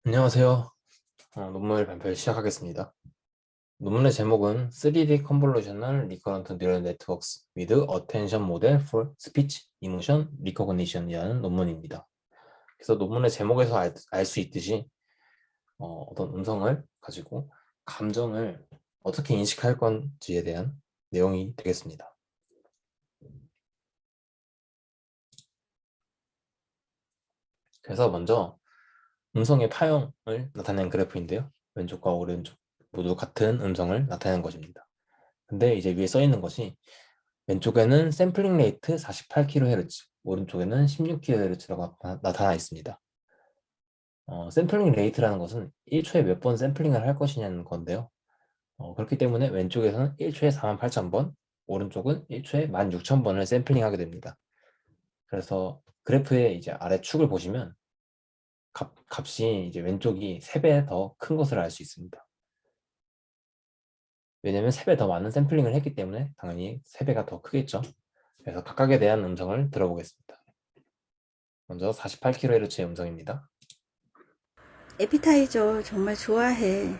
안녕하세요. 논문 발표를 시작하겠습니다. 논문의 제목은 3D Convolutional Recurrent Neural Networks with Attention Model for Speech Emotion Recognition이라는 논문입니다. 그래서 논문의 제목에서 알 수 있듯이 어떤 음성을 가지고 감정을 어떻게 인식할 건지에 대한 내용이 되겠습니다. 그래서 먼저 음성의 파형을 나타낸 그래프인데요. 왼쪽과 오른쪽 모두 같은 음성을 나타내는 것입니다. 근데 이제 위에 써 있는 것이 왼쪽에는 샘플링 레이트 48kHz, 오른쪽에는 16kHz라고 나타나 있습니다. 샘플링 레이트라는 것은 1초에 몇 번 샘플링을 할 것이냐는 건데요. 그렇기 때문에 왼쪽에서는 1초에 48,000번, 오른쪽은 1초에 16,000번을 샘플링하게 됩니다. 그래서 그래프의 이제 아래 축을 보시면 값이 이제 왼쪽이 3배 더 큰 것을 알 수 있습니다. 왜냐면 3배 더 많은 샘플링을 했기 때문에 당연히 3배가 더 크겠죠. 그래서 각각에 대한 음성을 들어보겠습니다. 먼저 48kHz의 음성입니다. 에피타이저 정말 좋아해.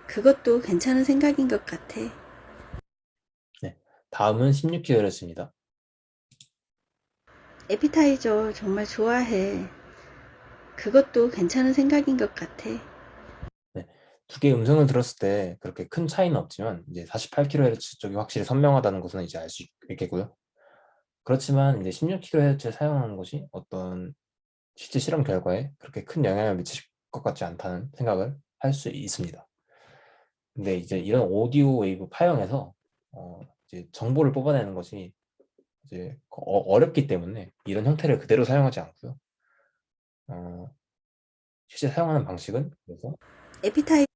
그것도 괜찮은 생각인 것 같아. 네, 다음은 16kHz입니다. 에피타이저 정말 좋아해. 그것도 괜찮은 생각인 것 같아. 네, 두 개의 음성을 들었을 때 그렇게 큰 차이는 없지만 이제 48kHz 쪽이 확실히 선명하다는 것은 이제 알 수 있겠고요. 그렇지만 이제 16kHz를 사용하는 것이 어떤 실제 실험 결과에 그렇게 큰 영향을 미칠 것 같지 않다는 생각을 할 수 있습니다. 근데 이제 이런 오디오 웨이브 파형에서 이제 정보를 뽑아내는 것이 이제 어렵기 때문에 이런 형태를 그대로 사용하지 않고요. 어, 실제 사용하는 방식은 그래서 에피타이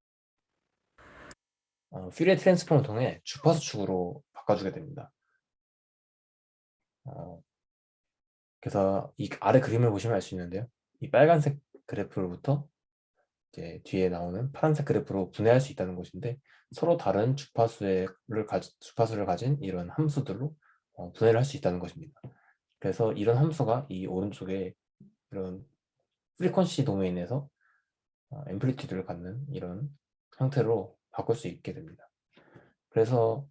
퓨리에 트랜스폼을 통해 주파수 축으로 바꿔주게 됩니다. 어, 그래서 이 아래 그림을 보시면 알 수 있는데요. 이 빨간색 그래프로부터 이제 뒤에 나오는 파란색 그래프로 분해할 수 있다는 것인데 서로 다른 주파수를 가진 이런 함수들로 분해를 할 수 있다는 것입니다. 그래서 이런 함수가 이 오른쪽에 이런 프리퀀시 도메인에서 앰플리튜드를 갖는 이런 형태로 바꿀 수 있게 됩니다. 그래서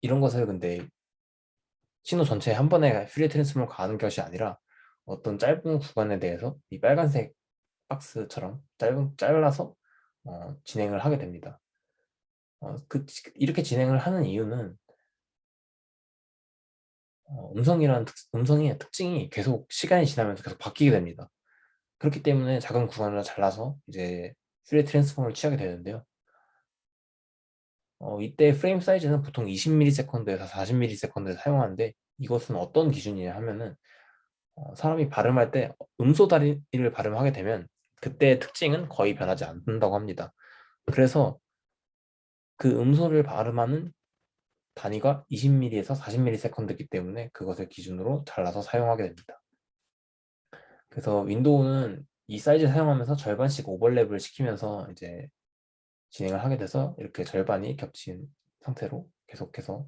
이런 것을 근데 신호 전체에 한 번에 퓨리에 트랜스폼을 가하는 것이 아니라 어떤 짧은 구간에 대해서 이 빨간색 박스처럼 잘라서 진행을 하게 됩니다. 이렇게 진행을 하는 이유는 음성의 특징이 계속 시간이 지나면서 계속 바뀌게 됩니다. 그렇기 때문에 작은 구간을 잘라서 이제 퓨리에 트랜스폼을 취하게 되는데요. 이때 프레임 사이즈는 보통 20ms에서 40ms에 사용하는데 이것은 어떤 기준이냐 하면은 사람이 발음할 때 음소 다리를 발음하게 되면 그때의 특징은 거의 변하지 않는다고 합니다. 그래서 그 음소를 발음하는 단위가 20ms에서 40ms이기 때문에 그것을 기준으로 잘라서 사용하게 됩니다. 그래서 윈도우는 이 사이즈 사용하면서 절반씩 오버랩을 시키면서 이제 진행을 하게 돼서 이렇게 절반이 겹친 상태로 계속해서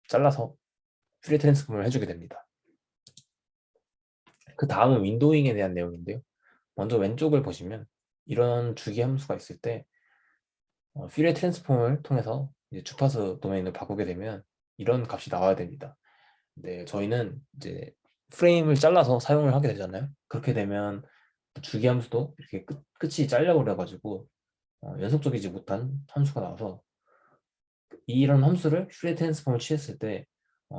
잘라서 프리 트랜스폼을 해주게 됩니다. 그 다음은 윈도잉에 대한 내용인데요. 먼저 왼쪽을 보시면 이런 주기 함수가 있을 때 퓨리에 트랜스폼을 통해서 이제 주파수 도메인을 바꾸게 되면 이런 값이 나와야 됩니다. 근데 저희는 이제 프레임을 잘라서 사용을 하게 되잖아요. 그렇게 되면 주기 함수도 이렇게 끝이 잘려버려가지고 연속적이지 못한 함수가 나와서 이런 함수를 퓨리에 트랜스폼을 취했을 때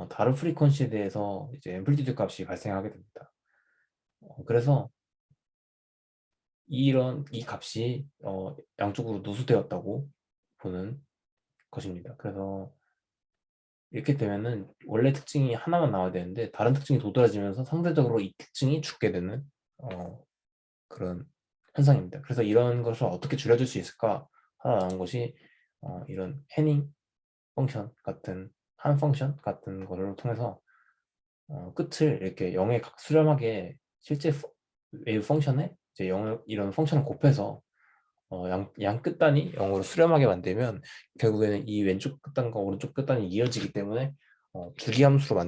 다른 프리퀀시에 대해서 이제 앰플리튜드 값이 발생하게 됩니다. 그래서 이 값이 양쪽으로 누수되었다고 보는 것입니다. 그래서 이렇게 되면은 원래 특징이 하나만 나와야 되는데 다른 특징이 도드라지면서 상대적으로 이 특징이 죽게 되는 그런 현상입니다. 그래서 이런 것을 어떻게 줄여줄 수 있을까 하나 나온 것이 이런 해닝 펑션 같은 한 펑션 같은 거를 통해서 끝을 이렇게 0에 수렴하게 실제 웨이브 펑션에 이제 0을 이런 펑션을 곱해서 양 끝단이 0으로 수렴하게 만들면 결국에는 이 왼쪽 끝단과 오른쪽 끝단이 이어지기 때문에 주기 함수로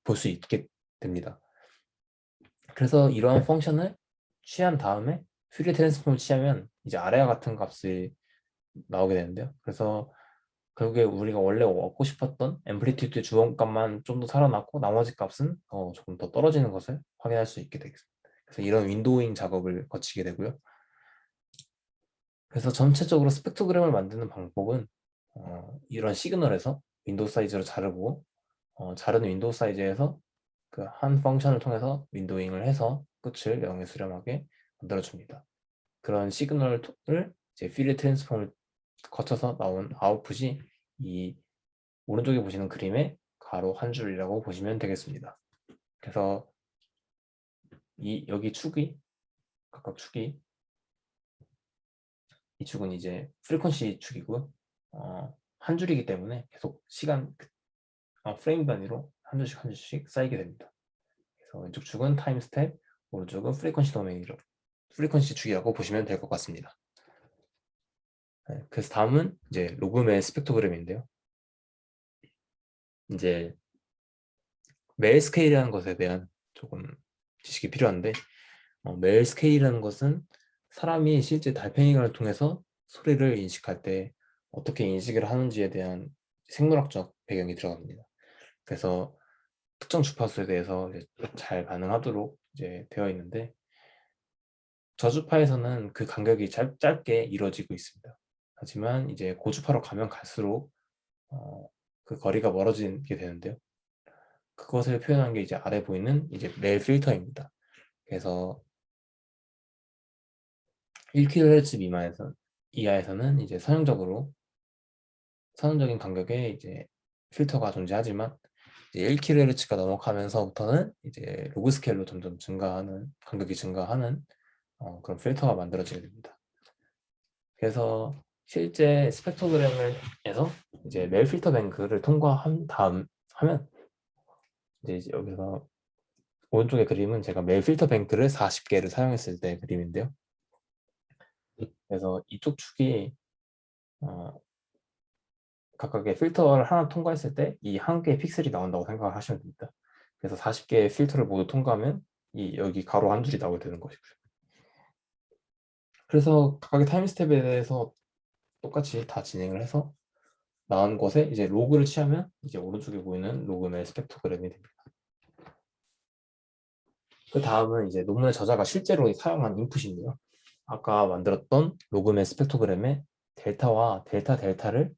볼 수 있게 됩니다. 그래서 이러한 펑션을 취한 다음에 퓨리어 트랜스폼을 취하면 이제 아래와 같은 값이 나오게 되는데요. 그래서 결국에 우리가 원래 얻고 싶었던 앰플리튜드 주원값만 좀 더 살아났고 나머지 값은 조금 더 떨어지는 것을 확인할 수 있게 되겠습니다. 그래서 이런 윈도우잉 작업을 거치게 되고요. 그래서 전체적으로 스펙트로그램을 만드는 방법은 이런 시그널에서 윈도우 사이즈로 자르고 자른 윈도우 사이즈에서 그 한 펑션을 통해서 윈도잉을 해서 끝을 0에 수렴하게 만들어줍니다. 그런 시그널을 이제 퓨리어 트랜스폼을 거쳐서 나온 아웃풋이 이 오른쪽에 보시는 그림의 가로 한 줄이라고 보시면 되겠습니다. 그래서 여기 축이 각각 축이 이 축은 이제 프리퀀시 축이고요. 한 줄이기 때문에 계속 프레임 단위로 한 줄씩 한 줄씩 쌓이게 됩니다. 그래서 왼쪽 축은 타임 스텝, 오른쪽은 프리퀀시 축이라고 보시면 될 것 같습니다. 네, 그래서 다음은 이제 로그의 스펙트로그램인데요. 이제 매일 스케일이라는 것에 대한 조금 지식이 필요한데 매일 스케일이라는 것은 사람이 실제 달팽이관을 통해서 소리를 인식할 때 어떻게 인식을 하는지에 대한 생물학적 배경이 들어갑니다. 그래서 특정 주파수에 대해서 이제 잘 반응하도록 이제 되어 있는데 저주파에서는 그 간격이 짧게 이루어지고 있습니다. 하지만 이제 고주파로 가면 갈수록 그 거리가 멀어지게 되는데요. 그것을 표현한 게 이제 아래 보이는 이제 멜 필터입니다. 그래서 1kHz 이하에서는 이제 선형적인 간격의 이제 필터가 존재하지만 이제 1kHz가 넘어가면서부터는 이제 로그 스케일로 점점 간격이 증가하는 그런 필터가 만들어지게 됩니다. 그래서 실제 스펙트로그램에서 이제 멜 필터 뱅크를 통과한 다음 하면 이제 여기서 오른쪽의 그림은 제가 멜 필터 뱅크를 40개를 사용했을 때 그림인데요. 그래서 이쪽 축이 각각의 필터를 하나 통과했을 때 이 한 개의 픽셀이 나온다고 생각을 하시면 됩니다. 그래서 40개의 필터를 모두 통과하면 여기 가로 한 줄이 나오게 되는 것이고요. 그래서 각각의 타임 스텝에 대해서 똑같이 다 진행을 해서 나온 것에 이제 로그를 취하면 이제 오른쪽에 보이는 로그멜 스펙트로그램이 됩니다. 그 다음은 이제 논문의 저자가 실제로 사용한 인풋인데요. 아까 만들었던 로그멜 스펙트로그램에 델타와 델타를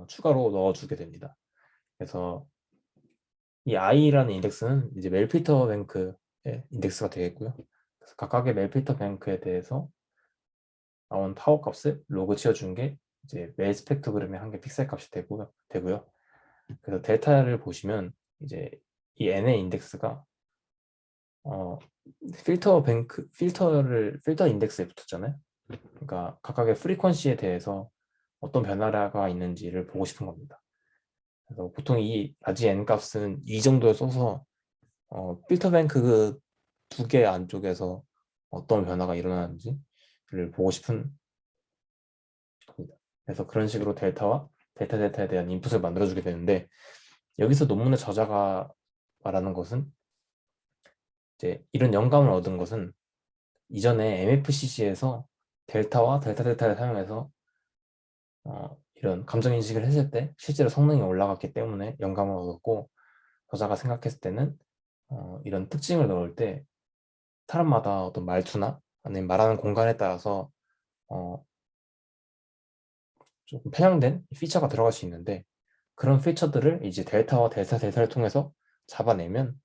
추가로 넣어주게 됩니다. 그래서 이 i라는 인덱스는 이제 멜필터 뱅크의 인덱스가 되겠고요. 그래서 각각의 멜필터 뱅크에 대해서 나온 타워 값을 로그 치워준 게 이제 멜 스펙트로그램의 한 개 픽셀 값이 되고요. 그래서 델타를 보시면 이제 이 n의 인덱스가 필터 인덱스에 붙었잖아요. 그러니까 각각의 프리퀀시에 대해서 어떤 변화가 있는지를 보고 싶은 겁니다. 그래서 보통 이 라지 n 값은 이 정도에 써서 필터 뱅크 그 두 개 안쪽에서 어떤 변화가 일어나는지를 보고 싶은 겁니다. 그래서 그런 식으로 델타와 델타에 대한 인풋을 만들어주게 되는데 여기서 논문의 저자가 말하는 것은 이제 이런 영감을 얻은 것은 이전에 MFCC에서 델타와 델타를 사용해서 이런 감정 인식을 했을 때 실제로 성능이 올라갔기 때문에 영감을 얻었고 저자가 생각했을 때는 이런 특징을 넣을 때 사람마다 어떤 말투나 아니면 말하는 공간에 따라서 조금 편향된 피처가 들어갈 수 있는데 그런 피처들을 이제 델타와 델타를 통해서 잡아내면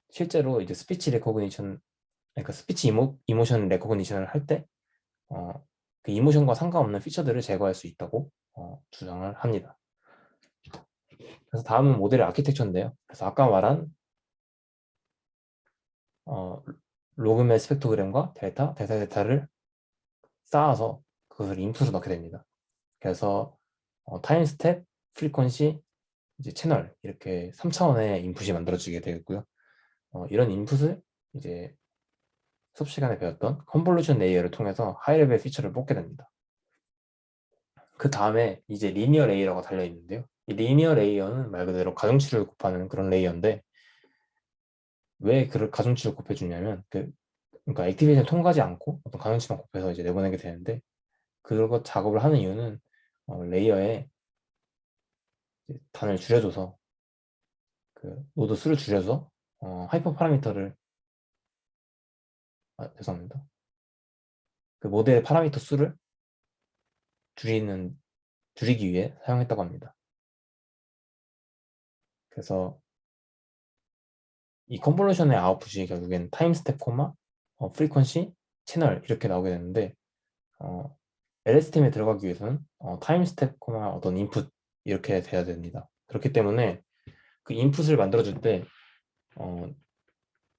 실제로 이제 스피치 레코그니션 그러니까 스피치 이모션 레코그니션을 할 때 그 이모션과 상관없는 피처들을 제거할 수 있다고 주장을 합니다. 그래서 다음은 모델의 아키텍처인데요. 그래서 아까 말한 로그멜 스펙트로그램과 델타를 쌓아서 그것을 인풋을 넣게 됩니다. 그래서 타임 스텝, 프리퀀시, 이제 채널 이렇게 3차원의 인풋이 만들어지게 되겠고요. 이런 인풋을 이제 수업 시간에 배웠던 컨볼루션 레이어를 통해서 하이레벨 피처를 뽑게 됩니다. 그 다음에 이제 리니어 레이어가 달려 있는데요. 이 리니어 레이어는 말 그대로 가중치를 곱하는 그런 레이어인데 왜 그 가중치를 곱해주냐면 그러니까 액티베이션 통과하지 않고 어떤 가중치만 곱해서 이제 내보내게 되는데, 그거 작업을 하는 이유는 레이어에 이제 단을 줄여줘서, 그 노드 수를 줄여서 하이퍼 파라미터를, 죄송합니다. 그 모델의 파라미터 수를 줄이기 위해 사용했다고 합니다. 그래서 이 컨볼루션의 아웃풋이 결국엔 타임 스텝, 프리퀀시, 채널 이렇게 나오게 되는데, LSTM에 들어가기 위해서는 타임 스텝, 어떤 인풋 이렇게 돼야 됩니다. 그렇기 때문에 그 인풋을 만들어줄 때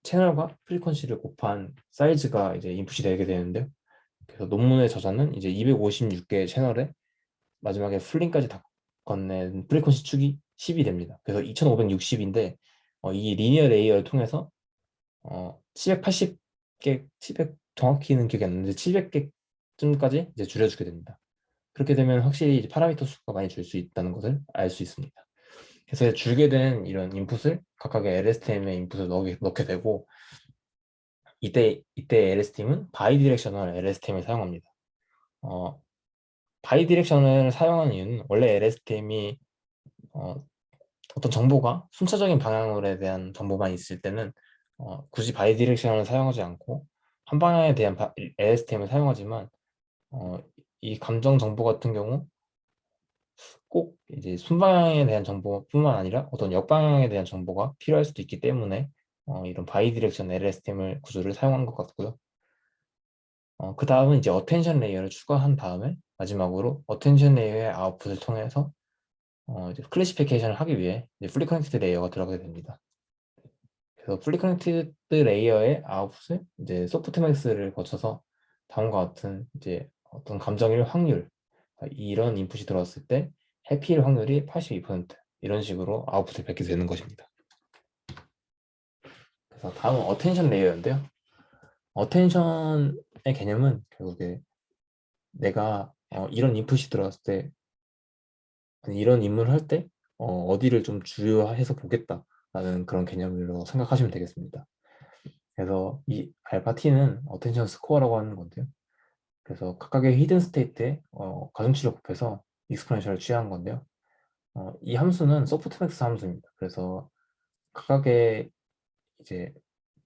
채널과 프리퀀시를 곱한 사이즈가 이제 인풋이 되게 되는데요. 그래서 논문의 저자는 이제 256개의 채널에 마지막에 플링까지 다 건넨 프리퀀시 축이 10이 됩니다. 그래서 2560인데 이 리니어 레이어를 통해서 780개, 700 정확히는 기억이 안 나는데 700개쯤까지 이제 줄여주게 됩니다. 그렇게 되면 확실히 이제 파라미터 수가 많이 줄 수 있다는 것을 알 수 있습니다. 그래서 줄게 된 이런 인풋을 각각의 LSTM에 인풋을 넣게 되고, 이때 LSTM은 바이디렉셔널 LSTM을 사용합니다. 바이디렉션을 사용하는 이유는 원래 LSTM이 어떤 정보가 순차적인 방향에 대한 정보만 있을 때는 굳이 바이디렉션을 사용하지 않고 한 방향에 대한 LSTM을 사용하지만, 이 감정 정보 같은 경우 꼭 이제 순방향에 대한 정보뿐만 아니라 어떤 역방향에 대한 정보가 필요할 수도 있기 때문에 이런 바이디렉션 LSTM을 구조를 사용한 것 같고요. 그 다음은 이제 어텐션 레이어를 추가한 다음에 마지막으로 어텐션 레이어의 아웃풋을 통해서 이제 클래시피케이션을 하기 위해 이제 풀리 커넥티드 레이어가 들어가게 됩니다. 그래서 풀리 커넥티드 레이어의 아웃풋을 이제 소프트맥스를 거쳐서 다음과 같은 이제 어떤 감정일 확률, 이런 인풋이 들어왔을 때 해피일 확률이 82% 이런 식으로 아웃풋을 뵙게 되는 것입니다. 그래서 다음은 어텐션 레이어인데요. 어텐션의 개념은 결국에 내가 이런 인풋이 들어왔을 때, 아니, 이런 임무를 할 때 어디를 좀 주요해서 보겠다라는 그런 개념으로 생각하시면 되겠습니다. 그래서 이 알파 t는 어텐션 스코어라고 하는 건데요. 그래서 각각의 히든 스테이트에 가중치를 곱해서 익스포넨셜을 취한 건데요. 이 함수는 소프트맥스 함수입니다. 그래서 각각의 이제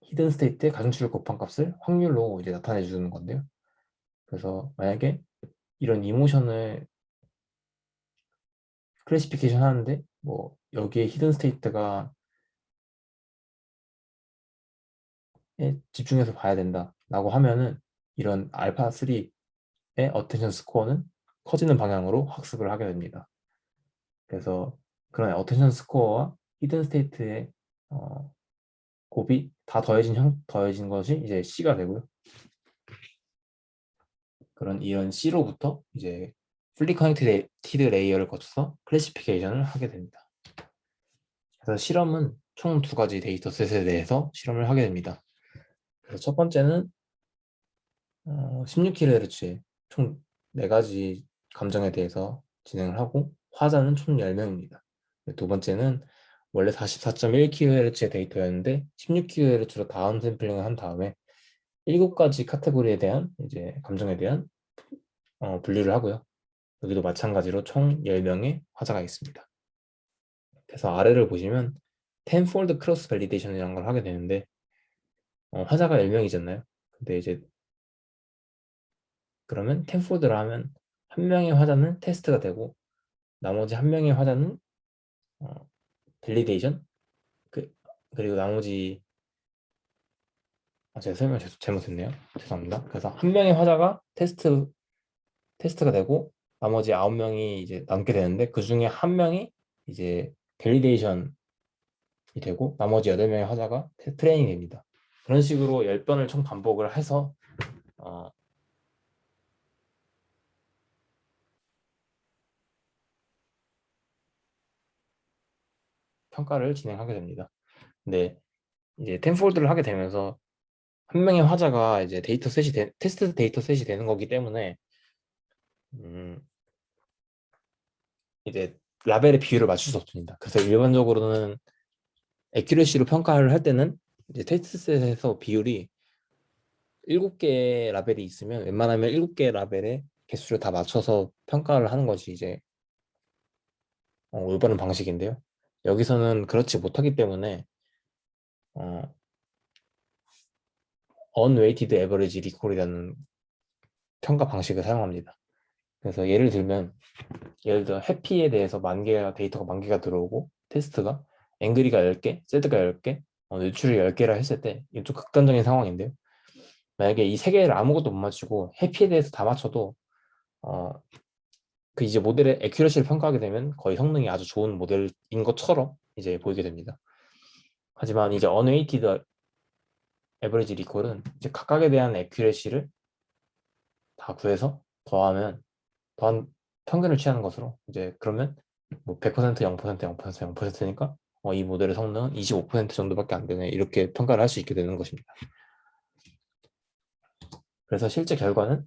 히든 스테이트의 가중치를 곱한 값을 확률로 이제 나타내 주는 건데요. 그래서 만약에 이런 이모션을 클래시피케이션 하는데 뭐 여기에 히든 스테이트가 집중해서 봐야 된다라고 하면은 이런 알파 3의 어텐션 스코어는 커지는 방향으로 학습을 하게 됩니다. 그래서 그런 어텐션 스코어와 히든 스테이트의 곱이 다 더해진 것이 이제 C가 되고요. 이런 C로부터 이제 풀리 커넥티드 레이어를 거쳐서 클래시피케이션을 하게 됩니다. 그래서 실험은 총 2가지 데이터셋에 대해서 실험을 하게 됩니다. 그래서 첫 번째는 16kHz의 총 4가지 감정에 대해서 진행을 하고 화자는 총 10명입니다. 두 번째는 원래 44.1kHz의 데이터였는데 16kHz로 다운 샘플링을 한 다음에 7가지 카테고리에 대한 이제 감정에 대한 분류를 하고요. 여기도 마찬가지로 총 10명의 화자가 있습니다. 그래서 아래를 보시면 텐폴드 크로스 밸리데이션이라는 걸 하게 되는데, 화자가 10명이잖아요. 근데 이제 그러면 텐폴드를 하면 한 명의 화자는 테스트가 되고 나머지 한 명의 화자는 밸리데이션, 그리고 나머지, 제가 설명 잘못했네요. 죄송합니다. 그래서 한 명의 화자가 테스트가 되고 나머지 9명이 이제 남게 되는데, 그 중에 한 명이 이제 밸리데이션이 되고 나머지 8명의 화자가 트레이닝이 됩니다. 그런 식으로 10번을 총 반복을 해서 어, 평가를 진행하게 됩니다. 근데 이제 텐폴드를 하게 되면서 한 명의 화자가 이제 테스트 데이터셋이 되는 거기 때문에 음, 이제 라벨의 비율을 맞출 수 없습니다. 그래서 일반적으로는 애큐레시로 평가를 할 때는 이제 테스트셋에서 비율이 7개 라벨이 있으면 웬만하면 7개 라벨의 개수를 다 맞춰서 평가를 하는 것이 이제 올바른 방식인데요. 여기서는 그렇지 못하기 때문에 어, unweighted average recall이라는 평가 방식을 사용합니다. 그래서 예를 들어 해피에 대해서 데이터가 만 개가 들어오고 테스트가 앵그리가 10개, 새드가 10개, 노출이 10개라 했을 때 이게 좀 극단적인 상황인데요. 만약에 이 세 개를 아무것도 못 맞추고 해피에 대해서 다 맞춰도 어, 그 이제 모델의 애큐러시를 평가하게 되면 거의 성능이 아주 좋은 모델인 것처럼 이제 보이게 됩니다. 하지만 이제 unweighted average recall은 이제 각각에 대한 애큐러시를 다 구해서 더한 평균을 취하는 것으로 이제 그러면 뭐 100%, 0%, 0%, 0%니까 이 모델의 성능은 25% 정도밖에 안 되네 이렇게 평가를 할 수 있게 되는 것입니다. 그래서 실제 결과는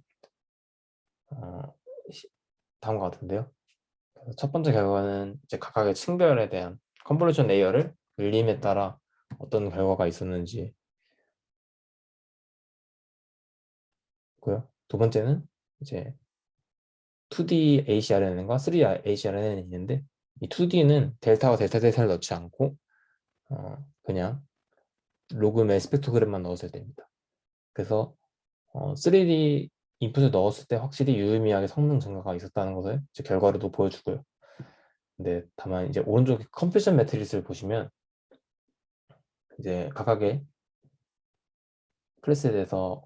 다음과 같은데요. 첫 번째 결과는 이제 각각의 층별에 대한 컨볼루션 레이어를 늘림에 따라 어떤 결과가 있었는지 고요. 두 번째는 이제 2D ACRNN과 3D ACRNN이 있는데 이 2D는 델타와 델타 델타를 넣지 않고 그냥 로그의 스펙트로그램만 넣었을 때입니다. 그래서 3D 인풋을 넣었을 때 확실히 유의미하게 성능 증가가 있었다는 것을 이제 결과로도 보여주고요. 근데 다만 이제 오른쪽에 컴퓨전 매트리스를 보시면 이제 각각의 클래스에 대해서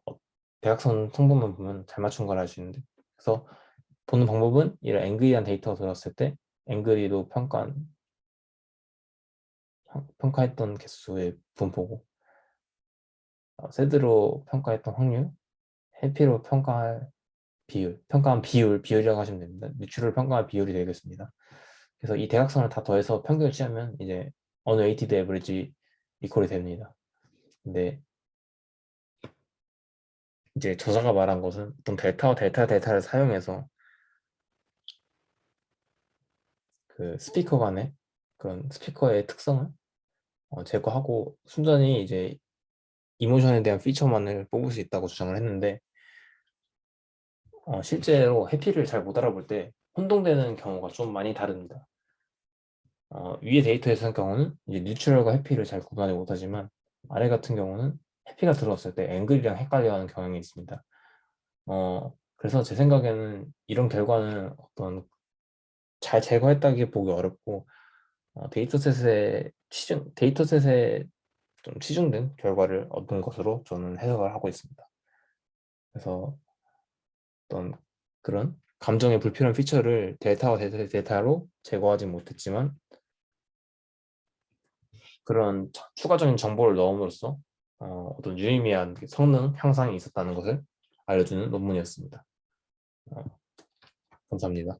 대각선 성분만 보면 잘 맞춘 걸 알 수 있는데 그래서 보는 방법은 이런 앵글이란 데이터가 들어왔을 때 앵글이도 평가했던 개수의 분포고 세드로 평가했던 확률, 해피로 평가한 비율이라고 하시면 됩니다. 뉴트럴 평가한 비율이 되겠습니다. 그래서 이 대각선을 다 더해서 평균을 취하면 이제 unweighted average 이퀄이 됩니다. 근데 이제 저자가 말한 것은 어떤 델타와 델타를 사용해서 그 스피커 간의 그런 스피커의 특성을 제거하고 순전히 이제 이모션에 대한 피처만을 뽑을 수 있다고 주장을 했는데 실제로 해피를 잘 못 알아볼 때 혼동되는 경우가 좀 많이 다릅니다. 위의 데이터에서 한 경우는 이제 뉴트럴과 해피를 잘 구분하지 못하지만 아래 같은 경우는 해피가 들어왔을 때 앵글이랑 헷갈려하는 경향이 있습니다. 그래서 제 생각에는 이런 결과는 어떤 잘 제거했다기 보기 어렵고 데이터셋에 좀 치중된 결과를 얻은 것으로 저는 해석을 하고 있습니다. 그래서 어떤 그런 감정의 불필요한 피처를 델타와 델타로 제거하지 못했지만 그런 추가적인 정보를 넣음으로써 어떤 유의미한 성능 향상이 있었다는 것을 알려주는 논문이었습니다. 감사합니다.